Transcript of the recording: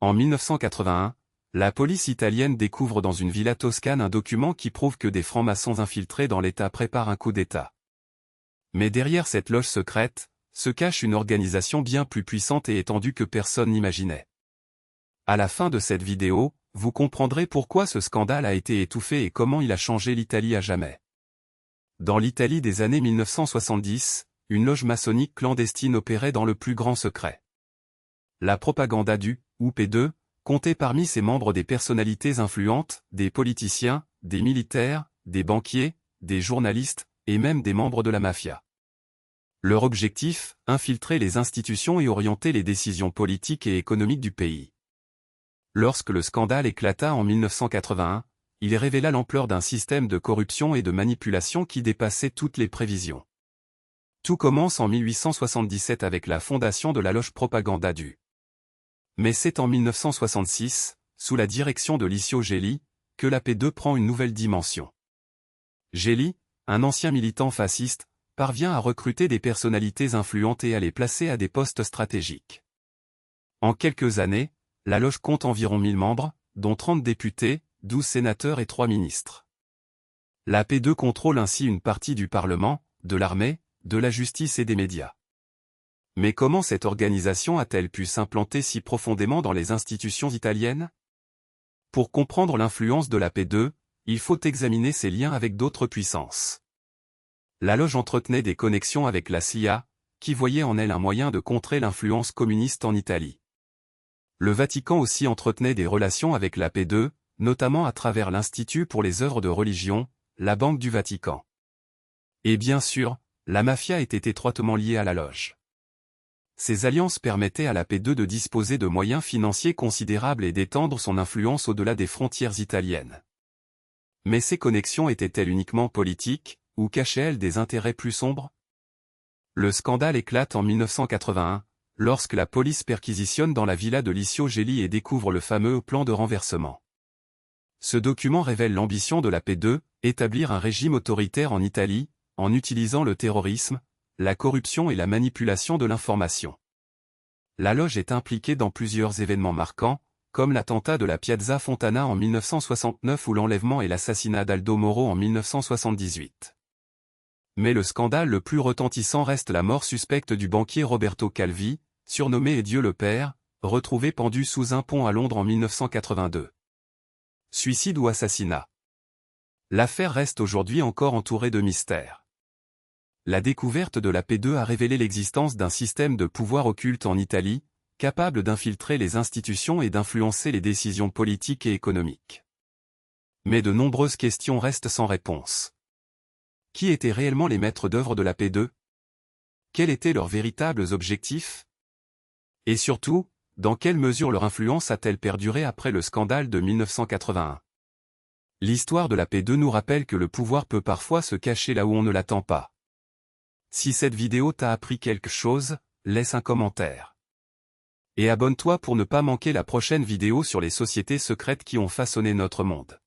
En 1981, la police italienne découvre dans une villa toscane un document qui prouve que des francs-maçons infiltrés dans l'État préparent un coup d'État. Mais derrière cette loge secrète, se cache une organisation bien plus puissante et étendue que personne n'imaginait. À la fin de cette vidéo, vous comprendrez pourquoi ce scandale a été étouffé et comment il a changé l'Italie à jamais. Dans l'Italie des années 1970, une loge maçonnique clandestine opérait dans le plus grand secret. La Propaganda du P2 comptait parmi ses membres des personnalités influentes, des politiciens, des militaires, des banquiers, des journalistes, et même des membres de la mafia. Leur objectif, infiltrer les institutions et orienter les décisions politiques et économiques du pays. Lorsque le scandale éclata en 1981, il révéla l'ampleur d'un système de corruption et de manipulation qui dépassait toutes les prévisions. Tout commence en 1877 avec la fondation de la loge Propaganda du. Mais c'est en 1966, sous la direction de Licio Gelli, que la P2 prend une nouvelle dimension. Gelli, un ancien militant fasciste, parvient à recruter des personnalités influentes et à les placer à des postes stratégiques. En quelques années, la loge compte environ 1000 membres, dont 30 députés, 12 sénateurs et 3 ministres. La P2 contrôle ainsi une partie du Parlement, de l'armée, de la justice et des médias. Mais comment cette organisation a-t-elle pu s'implanter si profondément dans les institutions italiennes? Pour comprendre l'influence de la P2, il faut examiner ses liens avec d'autres puissances. La loge entretenait des connexions avec la CIA, qui voyait en elle un moyen de contrer l'influence communiste en Italie. Le Vatican aussi entretenait des relations avec la P2, notamment à travers l'Institut pour les œuvres de religion, la Banque du Vatican. Et bien sûr, la mafia était étroitement liée à la loge. Ces alliances permettaient à la P2 de disposer de moyens financiers considérables et d'étendre son influence au-delà des frontières italiennes. Mais ces connexions étaient-elles uniquement politiques, ou cachaient-elles des intérêts plus sombres? Le scandale éclate en 1981, lorsque la police perquisitionne dans la villa de Licio Gelli et découvre le fameux plan de renversement. Ce document révèle l'ambition de la P2, établir un régime autoritaire en Italie, en utilisant le terrorisme, la corruption et la manipulation de l'information. La loge est impliquée dans plusieurs événements marquants, comme l'attentat de la Piazza Fontana en 1969 ou l'enlèvement et l'assassinat d'Aldo Moro en 1978. Mais le scandale le plus retentissant reste la mort suspecte du banquier Roberto Calvi, surnommé Dieu le Père, retrouvé pendu sous un pont à Londres en 1982. Suicide ou assassinat? L'affaire reste aujourd'hui encore entourée de mystères. La découverte de la P2 a révélé l'existence d'un système de pouvoir occulte en Italie, capable d'infiltrer les institutions et d'influencer les décisions politiques et économiques. Mais de nombreuses questions restent sans réponse. Qui étaient réellement les maîtres d'œuvre de la P2? Quels étaient leurs véritables objectifs? Et surtout, dans quelle mesure leur influence a-t-elle perduré après le scandale de 1981? L'histoire de la P2 nous rappelle que le pouvoir peut parfois se cacher là où on ne l'attend pas. Si cette vidéo t'a appris quelque chose, laisse un commentaire. Et abonne-toi pour ne pas manquer la prochaine vidéo sur les sociétés secrètes qui ont façonné notre monde.